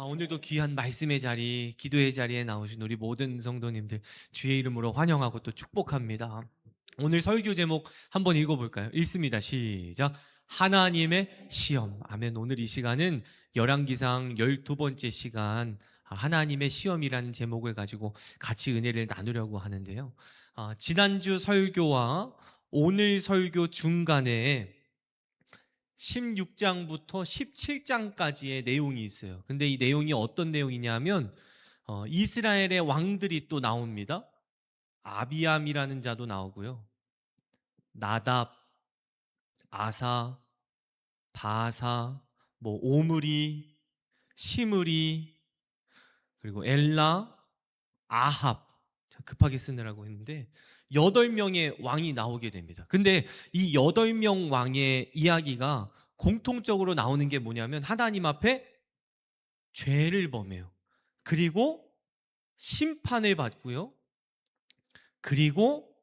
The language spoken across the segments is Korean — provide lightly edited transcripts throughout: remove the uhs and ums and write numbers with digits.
오늘도 귀한 말씀의 자리, 기도의 자리에 나오신 우리 모든 성도님들 주의 이름으로 환영하고 또 축복합니다. 오늘 설교 제목 한번 읽어볼까요? 읽습니다. 시작. 하나님의 시험. 아멘. 오늘 이 시간은 열왕기상 12번째 시간 하나님의 시험이라는 제목을 가지고 같이 은혜를 나누려고 하는데요. 지난주 설교와 오늘 설교 중간에 16장부터 17장까지의 내용이 있어요. 근데 이 내용이 어떤 내용이냐면 이스라엘의 왕들이 또 나옵니다. 아비암이라는 자도 나오고요. 나답, 아사, 바사, 오므리, 시므리, 그리고 엘라, 아합. 급하게 쓰느라고 했는데 8명의 왕이 나오게 됩니다. 근데 이 8명 왕의 이야기가 공통적으로 나오는 게 뭐냐면 하나님 앞에 죄를 범해요. 그리고 심판을 받고요. 그리고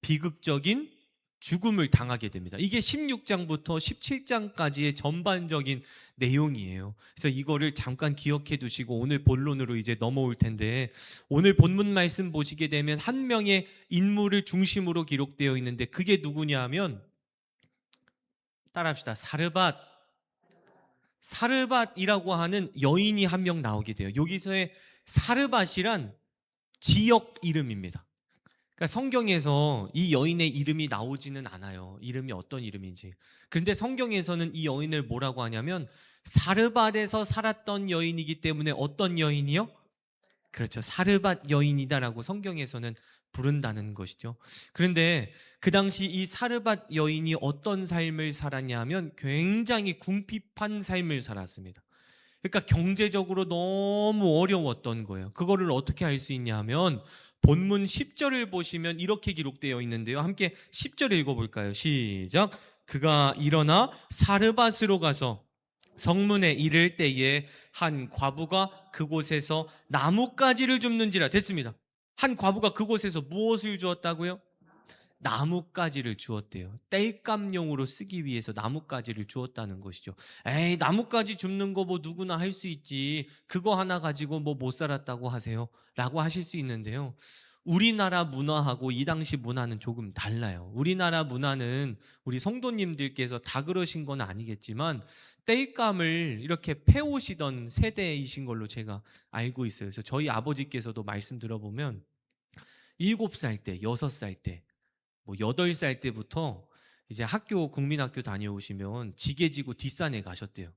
비극적인 죽음을 당하게 됩니다. 이게 16장부터 17장까지의 전반적인 내용이에요. 그래서 이거를 잠깐 기억해 두시고 오늘 본론으로 이제 넘어올 텐데, 오늘 본문 말씀 보시게 되면 한 명의 인물을 중심으로 기록되어 있는데 그게 누구냐 하면, 따라합시다. 사르밧이라고 하는 여인이 한 명 나오게 돼요. 여기서의 사르밧이란 지역 이름입니다. 그러니까 성경에서 이 여인의 이름이 나오지는 않아요. 이름이 어떤 이름인지. 근데 성경에서는 이 여인을 뭐라고 하냐면 사르밧에서 살았던 여인이기 때문에 어떤 여인이요? 그렇죠. 사르밧 여인이다라고 성경에서는 부른다는 것이죠. 그런데 그 당시 이 사르밧 여인이 어떤 삶을 살았냐 하면 굉장히 궁핍한 삶을 살았습니다. 그러니까 경제적으로 너무 어려웠던 거예요. 그거를 어떻게 알 수 있냐 하면 본문 10절을 보시면 이렇게 기록되어 있는데요. 함께 10절 읽어볼까요? 시작. 그가 일어나 사르밧으로 가서 성문에 이를 때에 한 과부가 그곳에서 나뭇가지를 줍는지라. 됐습니다. 한 과부가 그곳에서 무엇을 주었다고요? 나뭇가지를 주었대요. 땔감용으로 쓰기 위해서 나뭇가지를 주었다는 것이죠. 에이, 나뭇가지 줍는 거 뭐 누구나 할 수 있지, 그거 하나 가지고 뭐 못 살았다고 하세요? 라고 하실 수 있는데요. 우리나라 문화하고 이 당시 문화는 조금 달라요. 우리나라 문화는 우리 성도님들께서 다 그러신 건 아니겠지만 땔감을 이렇게 패오시던 세대이신 걸로 제가 알고 있어요. 그래서 저희 아버지께서도 말씀 들어보면 7살 때, 6살 때, 8살 때부터 이제 국민학교 다녀오시면 지게 지고 뒷산에 가셨대요.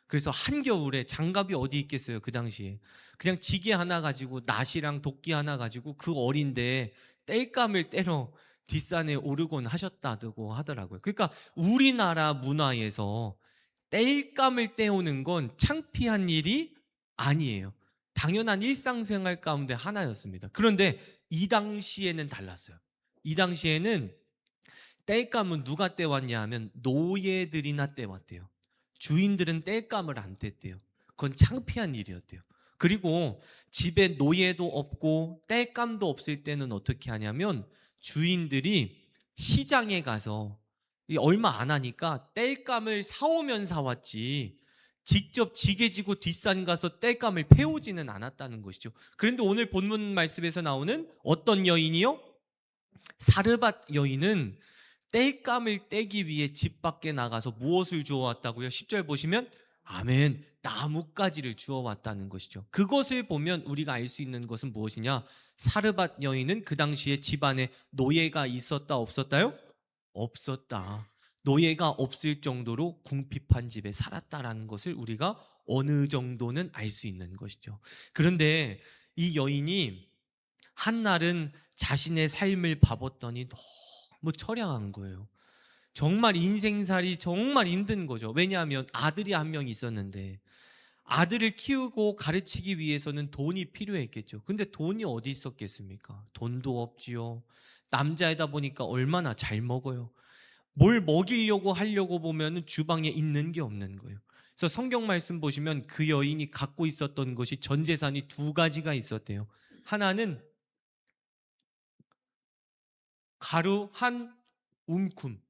그래서 한겨울에 장갑이 어디 있겠어요, 그 당시에. 그냥 지게 하나 가지고 낫이랑 도끼 하나 가지고 그 어린데 땔감을 떼러 뒷산에 오르곤 하셨다고 하더라고요. 그러니까 우리나라 문화에서 땔감을 떼오는 건 창피한 일이 아니에요. 당연한 일상생활 가운데 하나였습니다. 그런데 이 당시에는 달랐어요. 이 당시에는 땔감은 누가 떼왔냐 하면 노예들이나 떼왔대요. 주인들은 땔감을 안 뗐대요. 그건 창피한 일이었대요. 그리고 집에 노예도 없고 땔감도 없을 때는 어떻게 하냐면 주인들이 시장에 가서 얼마 안 하니까 땔감을 사오면 사왔지 직접 지게 지고 뒷산 가서 땔감을 패오지는 않았다는 것이죠. 그런데 오늘 본문 말씀에서 나오는 어떤 여인이요? 사르밧 여인은 땔감을 떼기 위해 집 밖에 나가서 무엇을 주워왔다고요? 10절 보시면 아멘, 나뭇가지를 주워왔다는 것이죠. 그것을 보면 우리가 알 수 있는 것은 무엇이냐? 사르밧 여인은 그 당시에 집안에 노예가 있었다 없었다요? 없었다. 노예가 없을 정도로 궁핍한 집에 살았다라는 것을 우리가 어느 정도는 알 수 있는 것이죠. 그런데 이 여인이 한날은 자신의 삶을 봐봤더니 너무 처량한 거예요. 정말 인생살이 정말 힘든 거죠. 왜냐하면 아들이 한 명 있었는데 아들을 키우고 가르치기 위해서는 돈이 필요했겠죠. 근데 돈이 어디 있었겠습니까? 돈도 없지요. 남자이다 보니까 얼마나 잘 먹어요. 뭘 먹이려고 하려고 보면 주방에 있는 게 없는 거예요. 그래서 성경 말씀 보시면 그 여인이 갖고 있었던 것이 전 재산이 두 가지가 있었대요. 하나는 가루 한 움큼,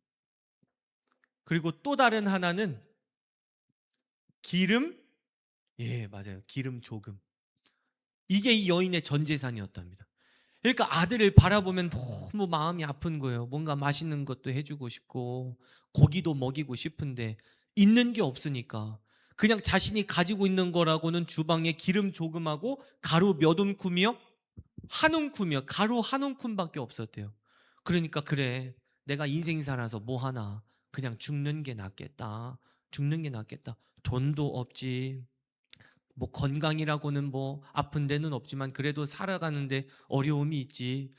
그리고 또 다른 하나는 기름 예, 맞아요. 기름 조금. 이게 이 여인의 전 재산이었답니다. 그러니까 아들을 바라보면 너무 마음이 아픈 거예요. 뭔가 맛있는 것도 해주고 싶고 고기도 먹이고 싶은데 있는 게 없으니까 그냥 자신이 가지고 있는 거라고는 주방에 기름 조금하고 가루 몇 움큼이요? 한 움큼이요. 가루 한 움큼밖에 없었대요. 그러니까 그래, 내가 인생 살아서 뭐 하나, 그냥 죽는 게 낫겠다. 죽는 게 낫겠다. 돈도 없지, 뭐 건강이라고는 뭐 아픈 데는 없지만 그래도 살아가는데 어려움이 있지.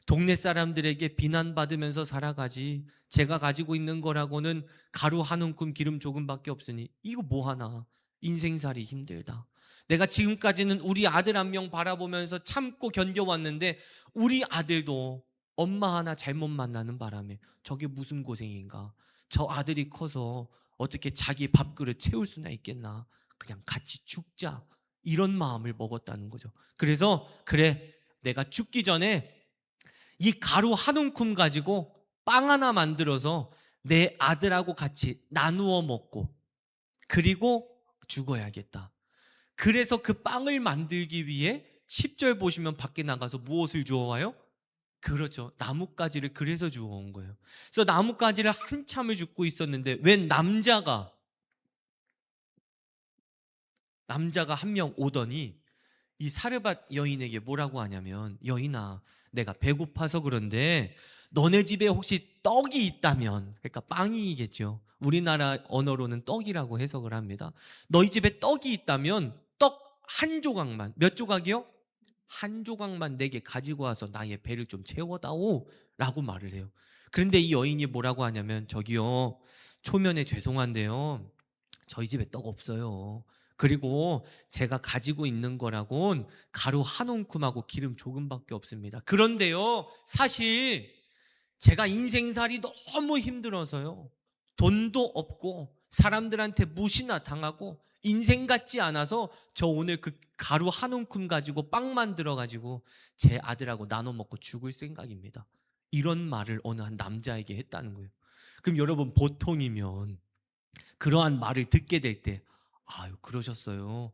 동네 사람들에게 비난받으면서 살아가지. 제가 가지고 있는 거라고는 가루 한 움큼 기름 조금밖에 없으니 이거 뭐 하나. 인생살이 힘들다. 내가 지금까지는 우리 아들 한 명 바라보면서 참고 견뎌왔는데 우리 아들도 엄마 하나 잘못 만나는 바람에 저게 무슨 고생인가. 저 아들이 커서 어떻게 자기 밥그릇 채울 수나 있겠나. 그냥 같이 죽자. 이런 마음을 먹었다는 거죠. 그래서 그래, 내가 죽기 전에 이 가루 한 움큼 가지고 빵 하나 만들어서 내 아들하고 같이 나누어 먹고 그리고 죽어야겠다. 그래서 그 빵을 만들기 위해 10절 보시면 밖에 나가서 무엇을 주워와요? 그렇죠. 나뭇가지를 그래서 주워온 거예요. 그래서 나뭇가지를 한참을 줍고 있었는데 웬 남자가 한 명 오더니 이 사르밧 여인에게 뭐라고 하냐면, 여인아, 내가 배고파서 그런데 너네 집에 혹시 떡이 있다면, 그러니까 빵이겠죠. 우리나라 언어로는 떡이라고 해석을 합니다. 너희 집에 떡이 있다면 떡 한 조각만, 몇 조각이요? 한 조각만 내게 가지고 와서 나의 배를 좀 채워다오 라고 말을 해요. 그런데 이 여인이 뭐라고 하냐면, 저기요, 초면에 죄송한데요, 저희 집에 떡 없어요. 그리고 제가 가지고 있는 거라곤 가루 한 움큼하고 기름 조금밖에 없습니다. 그런데요, 사실 제가 인생살이 너무 힘들어서요, 돈도 없고 사람들한테 무시나 당하고 인생 같지 않아서 저 오늘 그 가루 한 움큼 가지고 빵 만들어 가지고 제 아들하고 나눠 먹고 죽을 생각입니다. 이런 말을 어느 한 남자에게 했다는 거예요. 그럼 여러분, 보통이면 그러한 말을 듣게 될 때, 아유, 그러셨어요.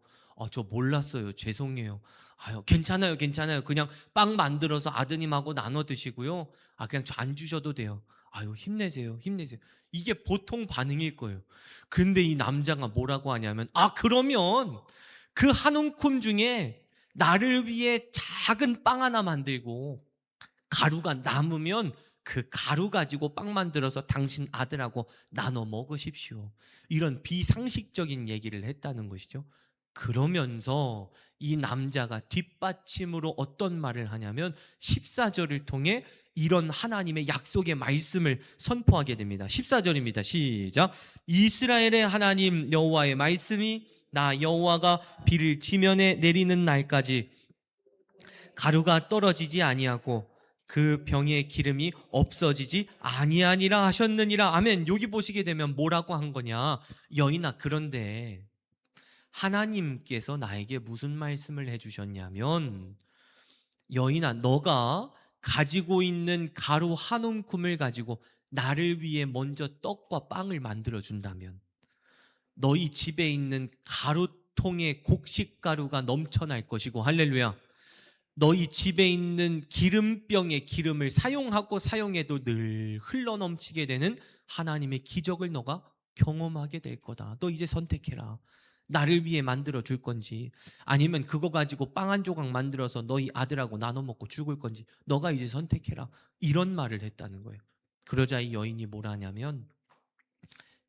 저 몰랐어요. 죄송해요. 아유, 괜찮아요. 괜찮아요. 그냥 빵 만들어서 아드님하고 나눠 드시고요. 그냥 저 안 주셔도 돼요. 아유, 힘내세요. 힘내세요. 이게 보통 반응일 거예요. 근데 이 남자가 뭐라고 하냐면, 그러면 그 한 움큼 중에 나를 위해 작은 빵 하나 만들고 가루가 남으면 그 가루 가지고 빵 만들어서 당신 아들하고 나눠 먹으십시오. 이런 비상식적인 얘기를 했다는 것이죠. 그러면서 이 남자가 뒷받침으로 어떤 말을 하냐면 14절을 통해 이런 하나님의 약속의 말씀을 선포하게 됩니다. 14절입니다. 시작. 이스라엘의 하나님 여호와의 말씀이 나 여호와가 비를 지면에 내리는 날까지 가루가 떨어지지 아니하고 그 병의 기름이 없어지지 아니하니라 하셨느니라. 아멘. 여기 보시게 되면 뭐라고 한 거냐? 여인아, 그런데 하나님께서 나에게 무슨 말씀을 해주셨냐면, 여인아, 너가 가지고 있는 가루 한 움큼을 가지고 나를 위해 먼저 떡과 빵을 만들어 준다면 너희 집에 있는 가루통에 곡식가루가 넘쳐날 것이고, 할렐루야, 너희 집에 있는 기름병의 기름을 사용하고 사용해도 늘 흘러넘치게 되는 하나님의 기적을 너가 경험하게 될 거다. 너 이제 선택해라. 나를 위해 만들어 줄 건지, 아니면 그거 가지고 빵 한 조각 만들어서 너희 아들하고 나눠 먹고 죽을 건지 너가 이제 선택해라. 이런 말을 했다는 거예요. 그러자 이 여인이 뭐라 하냐면,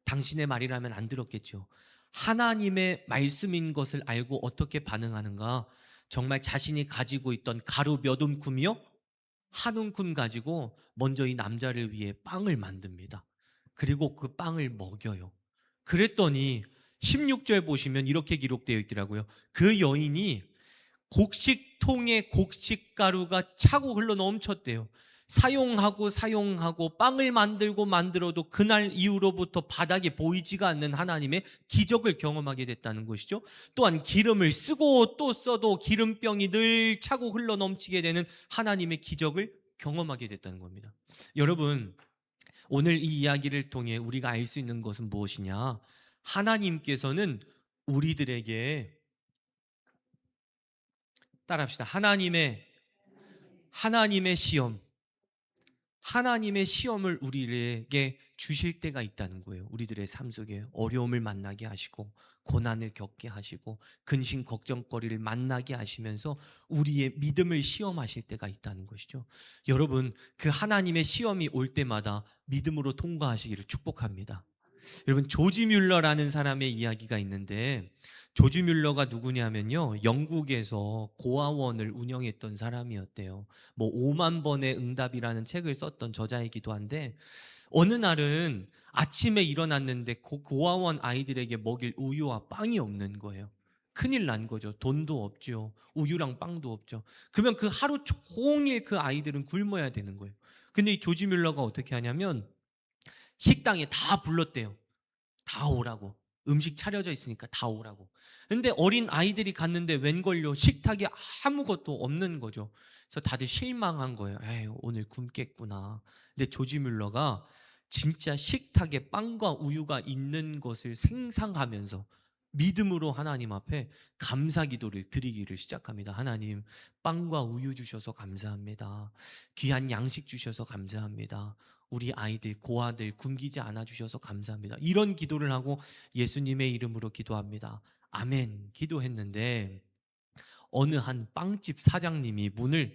당신의 말이라면 안 들었겠죠. 하나님의 말씀인 것을 알고 어떻게 반응하는가? 정말 자신이 가지고 있던 가루 몇 움큼이요? 한 움큼 가지고 먼저 이 남자를 위해 빵을 만듭니다. 그리고 그 빵을 먹여요. 그랬더니 16절 보시면 이렇게 기록되어 있더라고요. 그 여인이 곡식통에 곡식가루가 차고 흘러 넘쳤대요. 사용하고 사용하고 빵을 만들고 만들어도 그날 이후로부터 바닥에 보이지가 않는 하나님의 기적을 경험하게 됐다는 것이죠. 또한 기름을 쓰고 또 써도 기름병이 늘 차고 흘러 넘치게 되는 하나님의 기적을 경험하게 됐다는 겁니다. 여러분, 오늘 이 이야기를 통해 우리가 알 수 있는 것은 무엇이냐? 하나님께서는 우리들에게 따라합시다. 하나님의 시험. 하나님의 시험을 우리에게 주실 때가 있다는 거예요. 우리들의 삶 속에 어려움을 만나게 하시고 고난을 겪게 하시고 근심 걱정거리를 만나게 하시면서 우리의 믿음을 시험하실 때가 있다는 것이죠. 여러분, 그 하나님의 시험이 올 때마다 믿음으로 통과하시기를 축복합니다. 여러분, 조지 뮬러라는 사람의 이야기가 있는데, 조지 뮬러가 누구냐면요, 영국에서 고아원을 운영했던 사람이었대요. 뭐 5만 번의 응답이라는 책을 썼던 저자이기도 한데, 어느 날은 아침에 일어났는데 고아원 아이들에게 먹일 우유와 빵이 없는 거예요. 큰일 난 거죠. 돈도 없죠. 우유랑 빵도 없죠. 그러면 그 하루 종일 그 아이들은 굶어야 되는 거예요. 근데 이 조지 뮬러가 어떻게 하냐면 식당에 다 불렀대요. 다 오라고. 음식 차려져 있으니까 다 오라고. 근데 어린 아이들이 갔는데 웬걸요, 식탁에 아무것도 없는 거죠. 그래서 다들 실망한 거예요. 에이, 오늘 굶겠구나. 근데 조지 뮬러가 진짜 식탁에 빵과 우유가 있는 것을 생상하면서 믿음으로 하나님 앞에 감사 기도를 드리기를 시작합니다. 하나님, 빵과 우유 주셔서 감사합니다. 귀한 양식 주셔서 감사합니다. 우리 아이들, 고아들 굶기지 않아 주셔서 감사합니다. 이런 기도를 하고 예수님의 이름으로 기도합니다. 아멘 기도했는데, 어느 한 빵집 사장님이 문을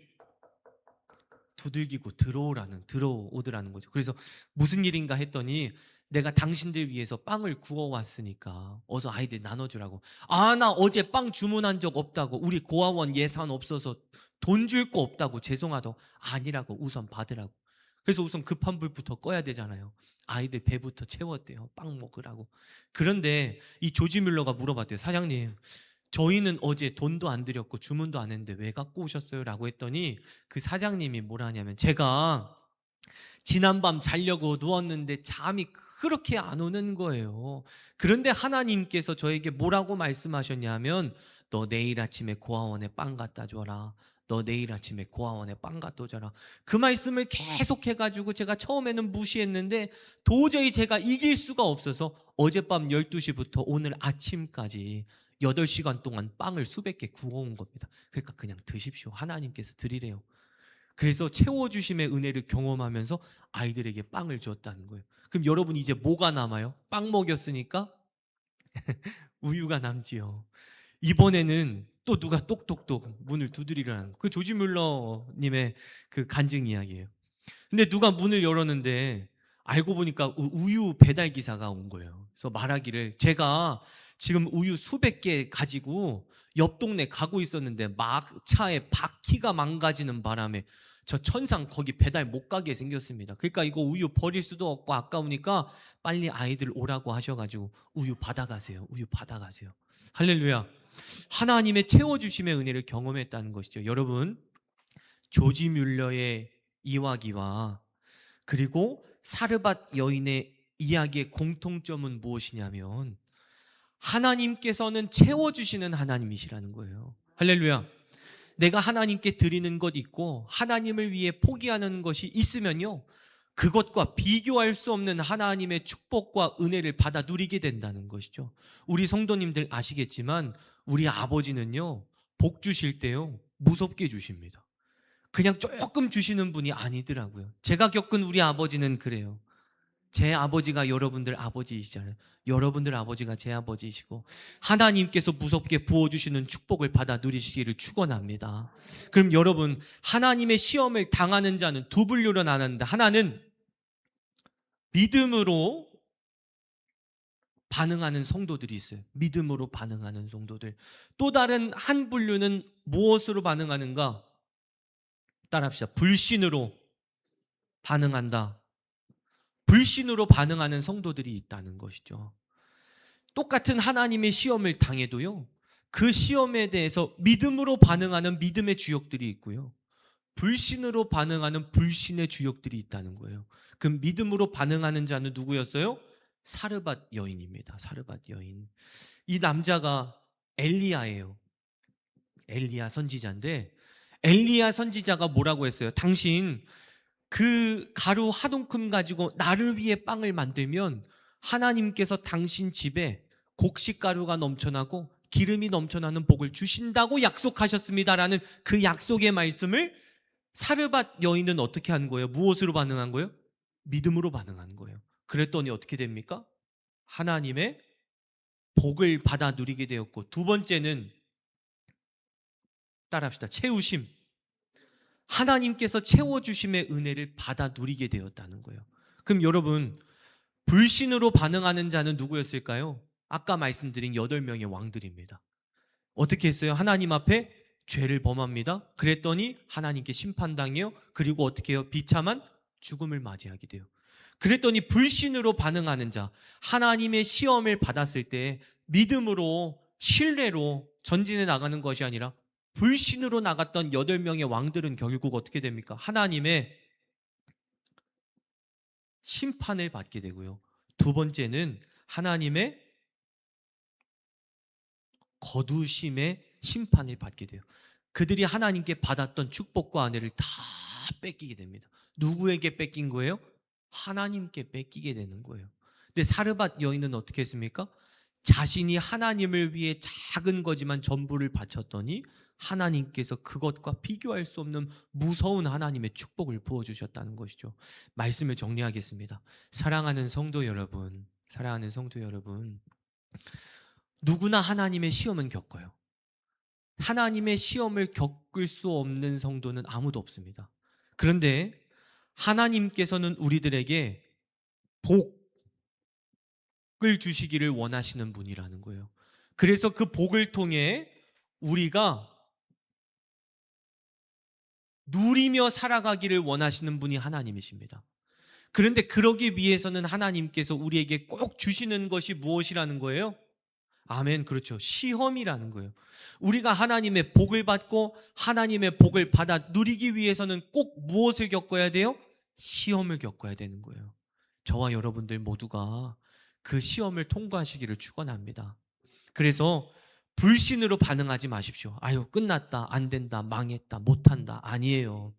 두들기고 들어오더라는 거죠. 그래서 무슨 일인가 했더니, 내가 당신들 위해서 빵을 구워왔으니까 어서 아이들 나눠주라고. 아, 나 어제 빵 주문한 적 없다고. 우리 고아원 예산 없어서 돈 줄 거 없다고. 죄송하다고. 아니라고. 우선 받으라고. 그래서 우선 급한 불부터 꺼야 되잖아요. 아이들 배부터 채웠대요. 빵 먹으라고. 그런데 이 조지 뮬러가 물어봤대요. 사장님, 저희는 어제 돈도 안 드렸고 주문도 안 했는데 왜 갖고 오셨어요? 라고 했더니, 그 사장님이 뭐라 하냐면, 제가 지난밤 자려고 누웠는데 잠이 그렇게 안 오는 거예요. 그런데 하나님께서 저에게 뭐라고 말씀하셨냐면, 너 내일 아침에 고아원에 빵 갖다 줘라. 너 내일 아침에 고아원에 빵 갖다 줘라. 그 말씀을 계속 해가지고 제가 처음에는 무시했는데 도저히 제가 이길 수가 없어서 어젯밤 12시부터 오늘 아침까지 8시간 동안 빵을 수백 개 구워온 겁니다. 그러니까 그냥 드십시오. 하나님께서 드리래요. 그래서 채워주심의 은혜를 경험하면서 아이들에게 빵을 줬다는 거예요. 그럼 여러분, 이제 뭐가 남아요? 빵 먹였으니까 우유가 남지요. 이번에는 또 누가 똑똑똑 문을 두드리라는 거예요. 그 조지 뮬러님의 그 간증 이야기예요. 근데 누가 문을 열었는데 알고 보니까 우유 배달 기사가 온 거예요. 그래서 말하기를, 제가 지금 우유 수백 개 가지고 옆 동네 가고 있었는데 막 차에 바퀴가 망가지는 바람에 저 천상 거기 배달 못 가게 생겼습니다. 그러니까 이거 우유 버릴 수도 없고 아까우니까 빨리 아이들 오라고 하셔가지고 우유 받아가세요. 우유 받아가세요. 할렐루야. 하나님의 채워주심의 은혜를 경험했다는 것이죠. 여러분, 조지 뮬러의 이야기와 그리고 사르밧 여인의 이야기의 공통점은 무엇이냐면, 하나님께서는 채워주시는 하나님이시라는 거예요. 할렐루야. 내가 하나님께 드리는 것 있고 하나님을 위해 포기하는 것이 있으면요, 그것과 비교할 수 없는 하나님의 축복과 은혜를 받아 누리게 된다는 것이죠. 우리 성도님들 아시겠지만 우리 아버지는요, 복 주실 때요 무섭게 주십니다. 그냥 조금 주시는 분이 아니더라고요. 제가 겪은 우리 아버지는 그래요. 제 아버지가 여러분들 아버지이시잖아요. 여러분들 아버지가 제 아버지이시고 하나님께서 무섭게 부어주시는 축복을 받아 누리시기를 축원합니다. 그럼 여러분, 하나님의 시험을 당하는 자는 두 분류로 나누는데, 하나는 믿음으로 반응하는 성도들이 있어요. 믿음으로 반응하는 성도들. 또 다른 한 분류는 무엇으로 반응하는가? 따라합시다. 불신으로 반응한다. 불신으로 반응하는 성도들이 있다는 것이죠. 똑같은 하나님의 시험을 당해도요, 그 시험에 대해서 믿음으로 반응하는 믿음의 주역들이 있고요, 불신으로 반응하는 불신의 주역들이 있다는 거예요. 그 믿음으로 반응하는 자는 누구였어요? 사르밧 여인입니다. 사르밧 여인. 이 남자가 엘리야예요. 엘리야 선지자인데, 엘리야 선지자가 뭐라고 했어요? 당신 그 가루 한 움큼 가지고 나를 위해 빵을 만들면 하나님께서 당신 집에 곡식가루가 넘쳐나고 기름이 넘쳐나는 복을 주신다고 약속하셨습니다라는 그 약속의 말씀을 사르밧 여인은 어떻게 한 거예요? 무엇으로 반응한 거예요? 믿음으로 반응한 거예요. 그랬더니 어떻게 됩니까? 하나님의 복을 받아 누리게 되었고, 두 번째는 따라합시다. 채우심. 하나님께서 채워주심의 은혜를 받아 누리게 되었다는 거예요. 그럼 여러분, 불신으로 반응하는 자는 누구였을까요? 아까 말씀드린 8명의 왕들입니다. 어떻게 했어요? 하나님 앞에 죄를 범합니다. 그랬더니 하나님께 심판당해요. 그리고 어떻게 해요? 비참한 죽음을 맞이하게 돼요. 그랬더니 불신으로 반응하는 자, 하나님의 시험을 받았을 때 믿음으로, 신뢰로 전진해 나가는 것이 아니라 불신으로 나갔던 8명의 왕들은 결국 어떻게 됩니까? 하나님의 심판을 받게 되고요. 두 번째는 하나님의 거두심의 심판을 받게 돼요. 그들이 하나님께 받았던 축복과 은혜를 다 뺏기게 됩니다. 누구에게 뺏긴 거예요? 하나님께 뺏기게 되는 거예요. 근데 사르밧 여인은 어떻게 했습니까? 자신이 하나님을 위해 작은 거지만 전부를 바쳤더니 하나님께서 그것과 비교할 수 없는 무서운 하나님의 축복을 부어주셨다는 것이죠. 말씀을 정리하겠습니다. 사랑하는 성도 여러분, 사랑하는 성도 여러분, 누구나 하나님의 시험은 겪어요. 하나님의 시험을 겪을 수 없는 성도는 아무도 없습니다. 그런데 하나님께서는 우리들에게 복을 주시기를 원하시는 분이라는 거예요. 그래서 그 복을 통해 우리가 누리며 살아가기를 원하시는 분이 하나님이십니다. 그런데 그러기 위해서는 하나님께서 우리에게 꼭 주시는 것이 무엇이라는 거예요? 아멘, 그렇죠. 시험이라는 거예요. 우리가 하나님의 복을 받고 하나님의 복을 받아 누리기 위해서는 꼭 무엇을 겪어야 돼요? 시험을 겪어야 되는 거예요. 저와 여러분들 모두가 그 시험을 통과하시기를 축원합니다. 그래서 불신으로 반응하지 마십시오. 아유, 끝났다, 안 된다, 망했다, 못한다. 아니에요.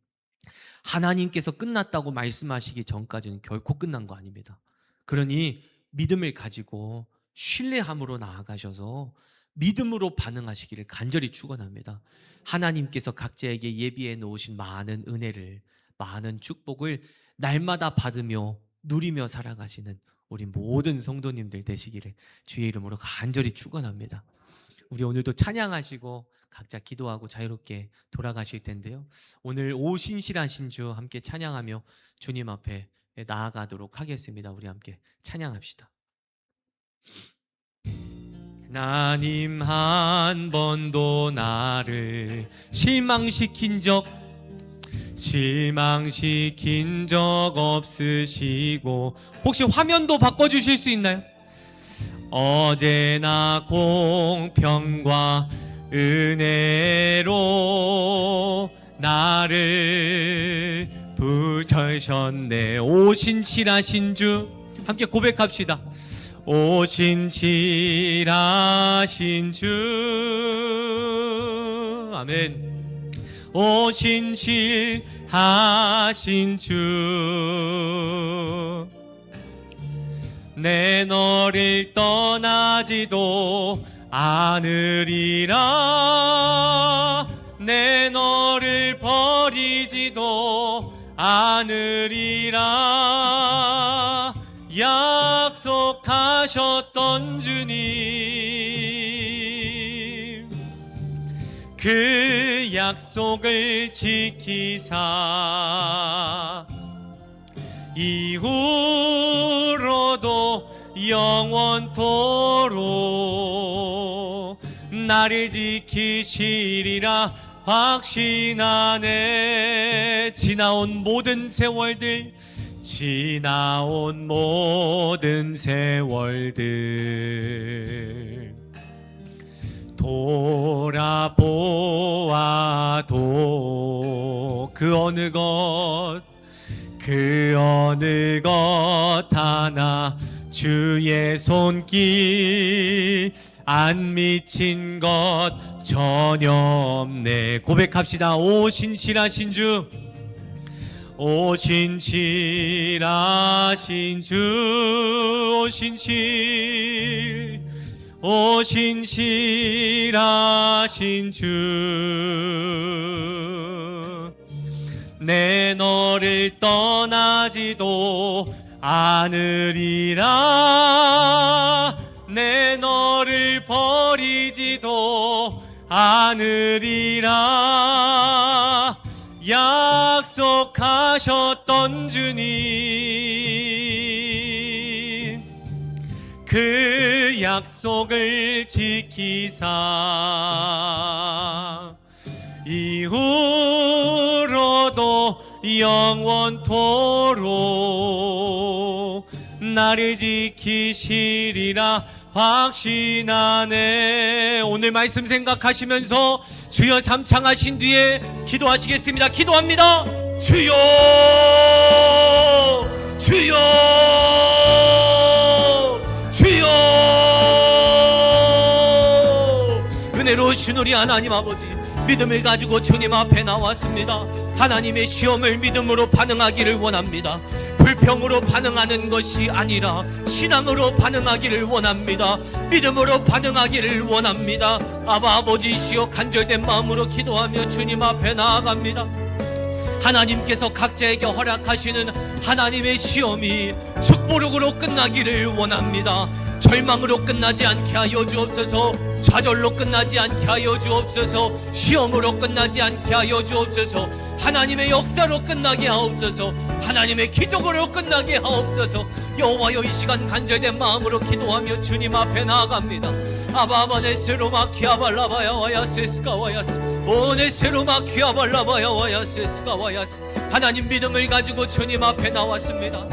하나님께서 끝났다고 말씀하시기 전까지는 결코 끝난 거 아닙니다. 그러니 믿음을 가지고 신뢰함으로 나아가셔서 믿음으로 반응하시기를 간절히 축원합니다. 하나님께서 각자에게 예비해 놓으신 많은 은혜를, 많은 축복을 날마다 받으며 누리며 살아가시는 우리 모든 성도님들 되시기를 주의 이름으로 간절히 축원합니다. 우리 오늘도 찬양하시고 각자 기도하고 자유롭게 돌아가실 텐데요. 오늘 오신실하신 주 함께 찬양하며 주님 앞에 나아가도록 하겠습니다. 우리 함께 찬양합시다. 하나님 한 번도 나를 실망시킨 적 없으시고, 혹시 화면도 바꿔주실 수 있나요? 어제나 공평과 은혜로 나를 붙드셨네. 오신실하신 주 함께 고백합시다. 오신실하신 주, 아멘. 오신실하신 주, 내 너를 떠나지도 않으리라, 내 너를 버리지도 않으리라, 약속하셨던 주님, 그 약속을 지키사 이후로도 영원토록 나를 지키시리라 확신하네. 지나온 모든 세월들 돌아보아도 그 어느 것 하나 주의 손길 안 미친 것 전혀 없네. 고백합시다. 오신실하신 주, 오신실하신 주, 오 신실하신 주, 내 너를 떠나지도 않으리라. 내 너를 버리지도 않으리라. 약속하셨던 주님, 그 약속을 지키사 이후로도 영원토록 나를 지키시리라 확신하네. 오늘 말씀 생각하시면서 주여 삼창하신 뒤에 기도하시겠습니다. 기도합니다. 주여, 주여, 주여. 은혜로우신 우리 하나님 아버지, 믿음을 가지고 주님 앞에 나왔습니다. 하나님의 시험을 믿음으로 반응하기를 원합니다. 불평으로 반응하는 것이 아니라 신앙으로 반응하기를 원합니다. 믿음으로 반응하기를 원합니다. 아바 아버지시여, 간절된 마음으로 기도하며 주님 앞에 나아갑니다. 하나님께서 각자에게 허락하시는 하나님의 시험이 축복으로 끝나기를 원합니다. 절망으로 끝나지 않게 하여 주옵소서. 좌절로 끝나지 않게 하여 주옵소서. 시험으로 끝나지 않게 하여 주옵소서. 하나님의 역사로 끝나게 하옵소서. 하나님의 기적으로 끝나게 하옵소서. 여호와여, 이 시간 간절된 마음으로 기도하며 주님 앞에 나아갑니다. 아바바네스로마키아발라바야 와야세스가 와야스, 오네스로마키아발라바야 와야세스가 와야스. 하나님, 믿음을 가지고 주님 앞에 나왔습니다.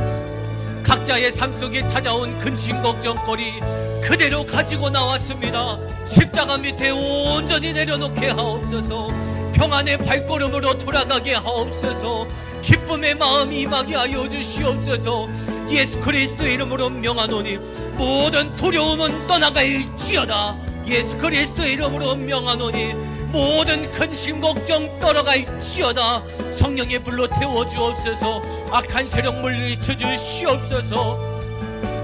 각자의 삶 속에 찾아온 근심 걱정거리 그대로 가지고 나왔습니다. 십자가 밑에 온전히 내려놓게 하옵소서. 평안의 발걸음으로 돌아가게 하옵소서. 기쁨의 마음 임하게 하여 주시옵소서. 예수 그리스도의 이름으로 명하노니 모든 두려움은 떠나갈지어다. 예수 그리스도의 이름으로 명하노니 모든 근심 걱정 떠나갈지어다. 성령의 불로 태워주옵소서. 악한 세력 물리쳐 주시옵소서.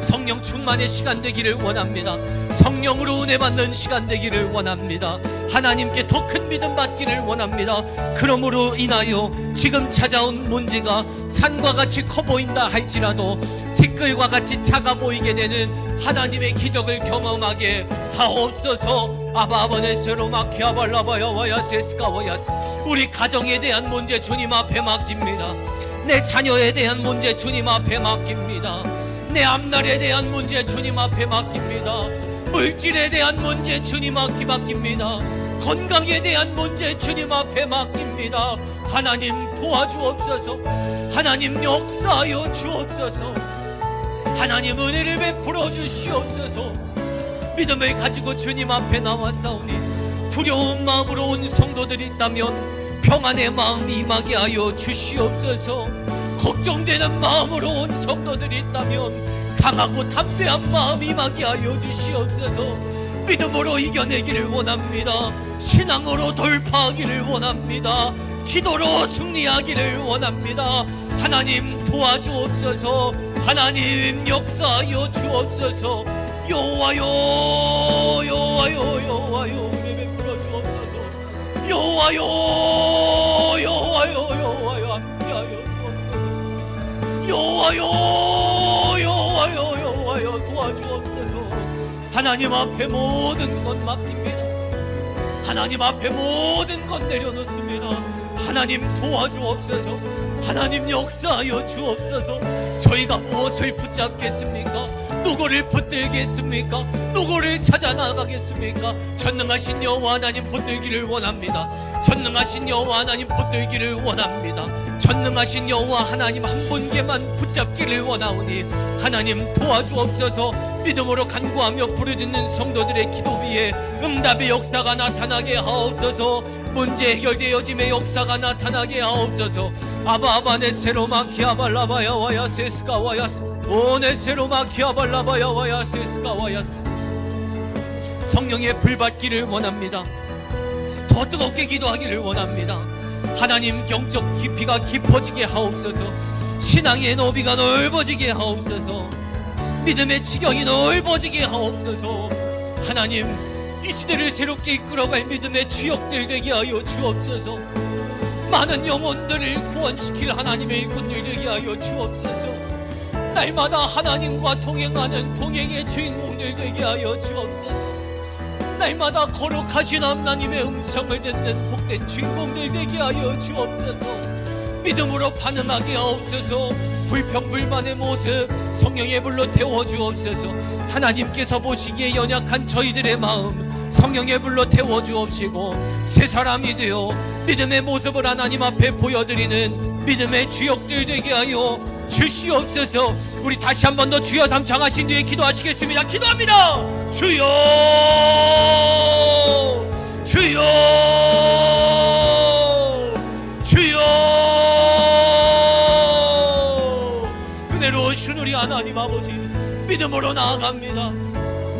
성령 충만의 시간 되기를 원합니다. 성령으로 은혜 받는 시간 되기를 원합니다. 하나님께 더 큰 믿음 받기를 원합니다. 그러므로 인하여 지금 찾아온 문제가 산과 같이 커 보인다 할지라도 티끌과 같이 작아 보이게 되는 하나님의 기적을 경험하게 하옵소서. 아바바네스로 마키아발라바야 와야세스가 와야스. 우리 가정에 대한 문제 주님 앞에 맡깁니다. 내 자녀에 대한 문제 주님 앞에 맡깁니다. 내 앞날에 대한 문제 주님 앞에 맡깁니다. 물질에 대한 문제 주님 앞에 맡깁니다. 건강에 대한 문제 주님 앞에 맡깁니다. 하나님 도와주옵소서. 하나님 역사하여 주옵소서. 하나님 은혜를 베풀어 주시옵소서. 믿음을 가지고 주님 앞에 나왔사오니 두려운 마음으로 온 성도들이 있다면 평안의 마음 임하게 하여 주시옵소서. 걱정되는 마음으로 온 성도들이 있다면 강하고 담대한 마음 임하게 하여 주시옵소서. 믿음으로 이겨내기를 원합니다. 신앙으로 돌파하기를 원합니다. 기도로 승리하기를 원합니다. 하나님 도와주옵소서. 하나님 역사하여 주옵소서. 여호와여, 여호와여, 여호와여, 은혜 베풀어 주옵소서. 여호와여, 여호와여, 여호와여, 함께하여 주옵소서. 여호와여, 여호와여, 여호와여, 도와주옵소서. 하나님 앞에 모든 것 맡깁니다. 하나님 앞에 모든 것 내려놓습니다. 하나님 도와주옵소서. 하나님 역사하여 주옵소서. 저희가 무엇을 붙잡겠습니까? 누구를 붙들겠습니까? 누구를 찾아 나가겠습니까? 전능하신 여호와 하나님 붙들기를 원합니다. 전능하신 여호와 하나님 붙들기를 원합니다. 전능하신 여호와 하나님 한 분께만 붙잡기를 원하오니 하나님 도와주옵소서. 믿음으로 간구하며 부르짖는 성도들의 기도 위에 응답의 역사가 나타나게 하옵소서. 문제 해결되어짐의 역사가 나타나게 하옵소서. 아바바네세로 마키아발라바야 와야세스가 와야스, 오네세로 마키아발라바야 와야세스가 와야스. 성령의 불 받기를 원합니다. 더 뜨겁게 기도하기를 원합니다. 하나님 영적 깊이가 깊어지게 하옵소서. 신앙의 너비가 넓어지게 하옵소서. 믿음의 지경이 넓어지게 하옵소서. 하나님, 이 시대를 새롭게 이끌어갈 믿음의 주역들 되게 하여 주옵소서. 많은 영혼들을 구원시킬 하나님의 일꾼들 되게 하여 주옵소서. 날마다 하나님과 동행하는 동행의 주인공들 되게 하여 주옵소서. 날마다 거룩하신 하나님의 음성을 듣는 복된 주인공들 되게 하여 주옵소서. 믿음으로 반응하게 하옵소서. 불평불만의 모습 성령의 불로 태워주옵소서. 하나님께서 보시기에 연약한 저희들의 마음 성령의 불로 태워주옵시고, 새 사람이 되어 믿음의 모습을 하나님 앞에 보여드리는 믿음의 주역들 되게 하여 주시옵소서. 우리 다시 한 번 더 주여 삼창하신 뒤에 기도하시겠습니다. 기도합니다. 주여, 주여, 주여. 은혜로우신 우리 하나님 아버지, 믿음으로 나아갑니다.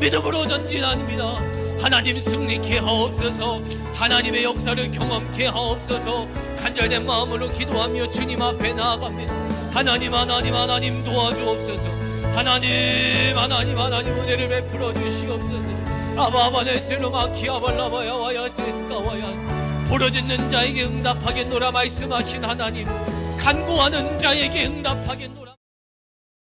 믿음으로 전진합니다. 하나님 승리케 하옵소서. 하나님의 역사를 경험케 하옵소서. 간절된 마음으로 기도하며 주님 앞에 나아갑니다. 하나님, 하나님, 하나님 도와주옵소서. 하나님, 하나님, 하나님 은혜를 베풀어 주시옵소서. 아바바네셀로마키아발라바야 와야세스카와야. 부르짖는 자에게 응답하겠노라 말씀하신 하나님, 간구하는 자에게 응답하겠노라.